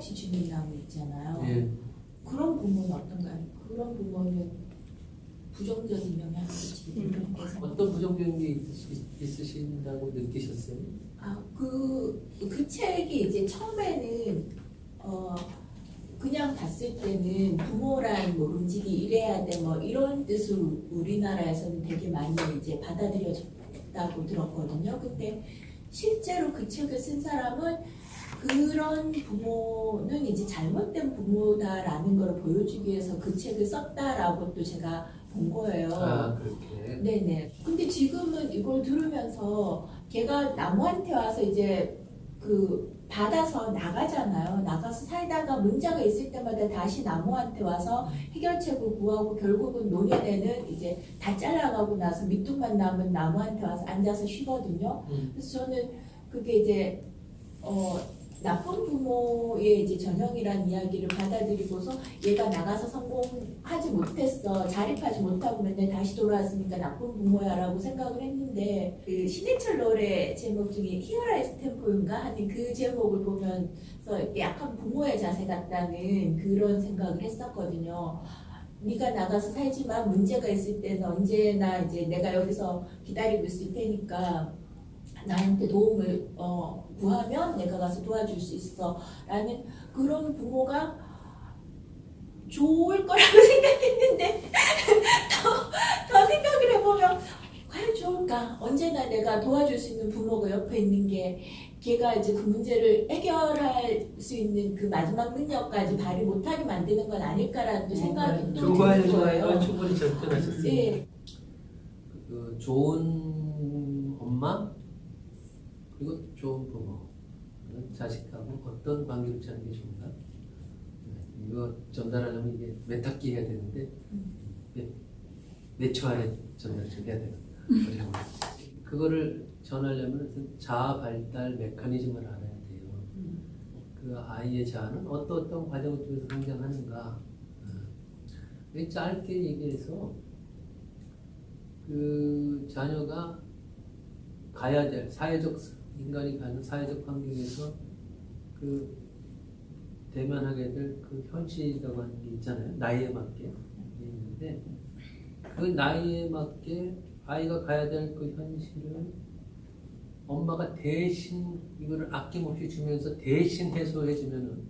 없이 주는 나무 있잖아요. 예. 그런 부모는 어떤가요? 그런 부모는 부정적인 영향을 미치게 되는 거죠. 어떤 부정적인 게 있으신다고 느끼셨어요? 그 책이 이제 처음에는 그냥 봤을 때는 부모란 뭐 음식이 이래야 돼 뭐 이런 뜻으로 우리나라에서는 되게 많이 이제 받아들여졌다고 들었거든요. 근데 실제로 그 책을 쓴 사람은 그런 부모는 이제 잘못된 부모다라는 걸 보여주기 위해서 그 책을 썼다라고 또 제가 본 거예요. 그렇게. 네네. 근데 지금은 이걸 들으면서 걔가 나무한테 와서 이제 그 받아서 나가잖아요. 나가서 살다가 문제가 있을 때마다 다시 나무한테 와서 해결책을 구하고 결국은 노년에는 이제 다 잘라가고 나서 밑둥만 남은 나무한테 와서 앉아서 쉬거든요. 그래서 저는 그게 이제 나쁜 부모의 이제 전형이라는 이야기를 받아들이고서 얘가 나가서 성공하지 못했어, 자립하지 못하고 맨날 다시 돌아왔으니까 나쁜 부모야라고 생각을 했는데 그 신해철 노래 제목 중에 히어라이스 템포인가 하는 그 제목을 보면서 약간 부모의 자세 같다는 그런 생각을 했었거든요. 네가 나가서 살지만 문제가 있을 때는 언제나 이제 내가 여기서 기다리고 있을 테니까 나한테 도움을 구하면 내가 가서 도와줄 수 있어 라는 그런 부모가 좋을 거라고 생각했는데 더 생각을 해보면 과연 좋을까? 언제나 내가 도와줄 수 있는 부모가 옆에 있는 게 걔가 이제 그 문제를 해결할 수 있는 그 마지막 능력까지 발휘 못하게 만드는 건 아닐까라는 또 생각이 또 드는 거예요. 충분히 접근하셨어요. 네. 그 좋은 엄마 그리고 좋은 부모 자식하고 어떤 관계를 찾는 게 좋은가? 이거 전달하려면 이게 몇 학기 해야 되는데 몇 초 안에 전달 좀 해야 되는 그거를 전하려면 자아 발달 메커니즘을 알아야 돼요. 그 아이의 자아는 어떤 과정을 통해서 성장하는가. 짧게 얘기해서 그 자녀가 가야 될 인간이 가는 사회적 환경에서 그 대면하게 될 그 현실이라고 하는 게 있잖아요. 나이에 맞게 있는데 그 나이에 맞게 아이가 가야 될 그 현실을 엄마가 대신 이거를 아낌없이 주면서 대신 해소해 주면은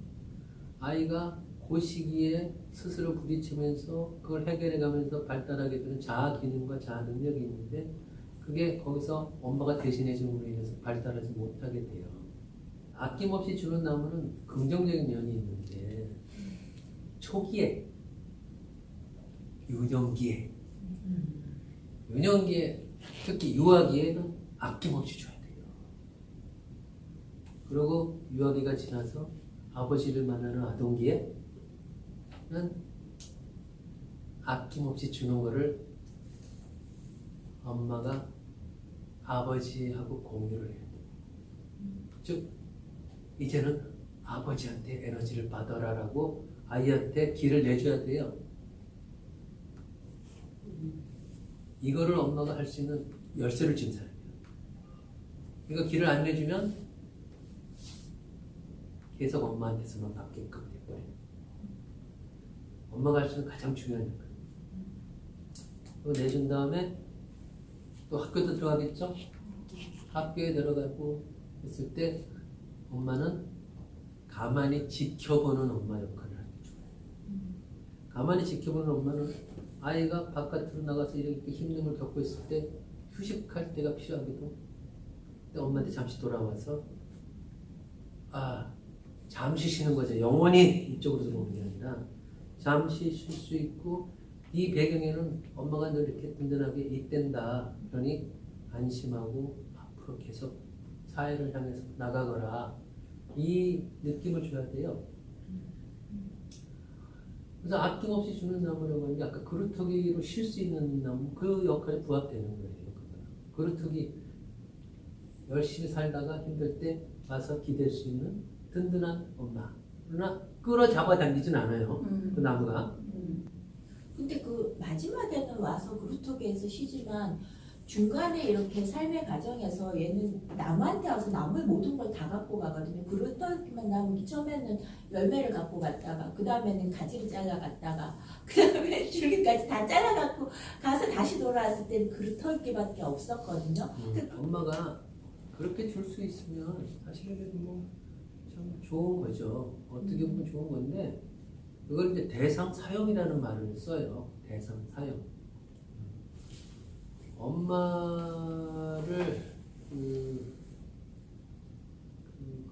아이가 그 시기에 스스로 부딪히면서 그걸 해결해 가면서 발달하게 되는 자아 기능과 자아 능력이 있는데 그게 거기서 엄마가 대신해 줌으로 인해서 발달하지 못하게 돼요. 아낌없이 주는 나무는 긍정적인 면이 있는데 초기에 유년기에 특히 유아기에는 아낌없이 줘야 돼요. 그리고 유아기가 지나서 아버지를 만나는 아동기에는 아낌없이 주는 거를 엄마가 아버지하고 공유를 해야 돼요. 즉 이제는 아버지한테 에너지를 받아라라고 아이한테 길을 내줘야 돼요. 이거를 엄마가 할 수 있는 열쇠를 쥔 사람이에요. 이거 길을 안 내주면 계속 엄마한테서만 받게끔 돼버려요. 엄마가 할 수 있는 가장 중요한 역할. 그거 내준 다음에 또 학교도 들어가겠죠? 학교에 들어가고 했을 때 엄마는 가만히 지켜보는 엄마 역할을 하는 게 좋아요. 가만히 지켜보는 엄마는 아이가 바깥으로 나가서 이렇게 힘든 걸 겪고 있을 때 휴식할 때가 필요하거든. 근데 엄마한테 잠시 돌아와서 잠시 쉬는 거죠. 영원히 이쪽으로 들어오는 게 아니라 잠시 쉴 수 있고 이 배경에는 엄마가 늘 이렇게 든든하게 있댄다. 그러니 안심하고 앞으로 계속 사회를 향해서 나가거라. 이 느낌을 줘야 돼요. 그래서 아낌없이 주는 나무라고 하는 게 아까 그루터기로 쉴 수 있는 나무 그 역할에 부합되는 거예요. 그루터기 열심히 살다가 힘들 때 와서 기댈 수 있는 든든한 엄마. 그러나 끌어잡아 당기진 않아요. 그 나무가. 근데 그 마지막에는 와서 그루터기에서 쉬지만 중간에 이렇게 삶의 과정에서 얘는 나무한테 와서 나무의 모든 걸 다 갖고 가거든요. 그릇 털기만 나무기 처음에는 열매를 갖고 갔다가 그 다음에는 가지를 잘라갔다가 그 다음에 줄기까지 다 잘라갖고 가서 다시 돌아왔을 때는 그릇 털기밖에 없었거든요. 엄마가 그렇게 줄 수 있으면 사실은 뭐참 좋은 거죠. 어떻게 보면 좋은 건데 그걸 이제 대상 사용이라는 말을 써요. 대상 사용. 엄마를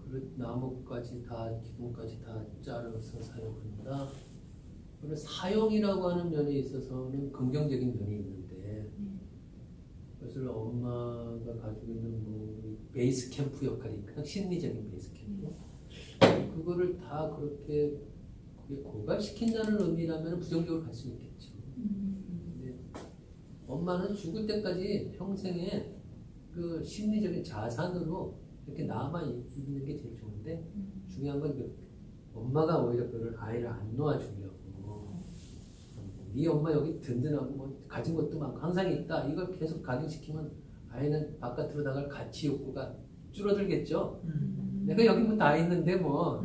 그릇 나무까지 다 기둥까지 다 자르서 사용한다. 그리고 사용이라고 하는 면에 있어서는 긍정적인 면이 있는데 그것을 엄마가 가지고 있는 뭐 베이스 캠프 역할이 그냥 심리적인 베이스 캠프 그거를 다 그렇게 고갈시킨다는 의미라면 부정적으로 갈 수 있겠죠. 근데 엄마는 죽을 때까지 평생에 그 심리적인 자산으로 이렇게 남아 있는 게 제일 좋은데 중요한 건 엄마가 오히려 그걸 아이를 안 놓아주려고 네 엄마 여기 든든하고 뭐 가진 것도 많고 항상 있다 이걸 계속 가능시키면 아이는 바깥으로 나갈 가치 욕구가 줄어들겠죠. 내가 여기 뭐 다 있는데 뭐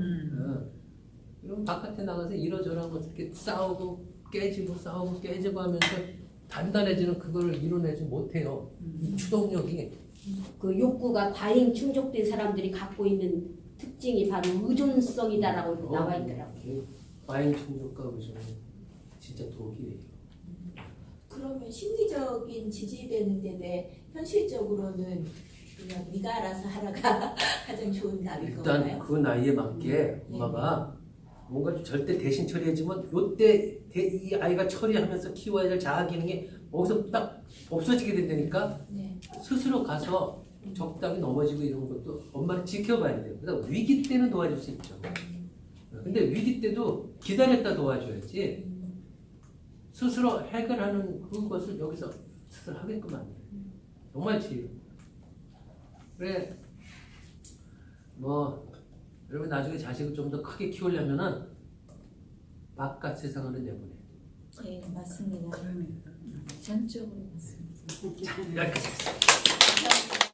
그럼 바깥에 나가서 이러저러 뭐 이렇게 싸우고 깨지고 싸우고 깨지고 하면서 단단해지는 그걸 이뤄내지 못해요. 이 추동력이 그 욕구가 과잉 충족된 사람들이 갖고 있는 특징이 바로 의존성이다라고 나와 있더라고요. 과잉 충족과 의존은 진짜 독이에요. 그러면 심리적인 지지되는데 왜 현실적으로는 그냥 네가 알아서 하라가 가장 좋은 답일 일단 건가요? 그 나이에 맞게 엄마가 뭔가 절대 대신 처리해주면 요때 이 아이가 처리하면서 키워야 될 자아 기능이 거기서 딱 없어지게 된다니까 네. 스스로 가서 적당히 넘어지고 이런 것도 엄마를 지켜봐야 돼요. 그래서 위기 때는 도와줄 수 있죠. 근데 위기 때도 기다렸다 도와줘야지 스스로 해결하는 그것을 여기서 스스로 하게끔 안 돼요. 정말 지혜로. 그래 뭐 여러분 나중에 자식을 좀 더 크게 키우려면은 바깥 세상으로 내보내야 돼요. 네, 맞습니다. 전적으로 맞습니다. 자, 여기까지. 감사합니다.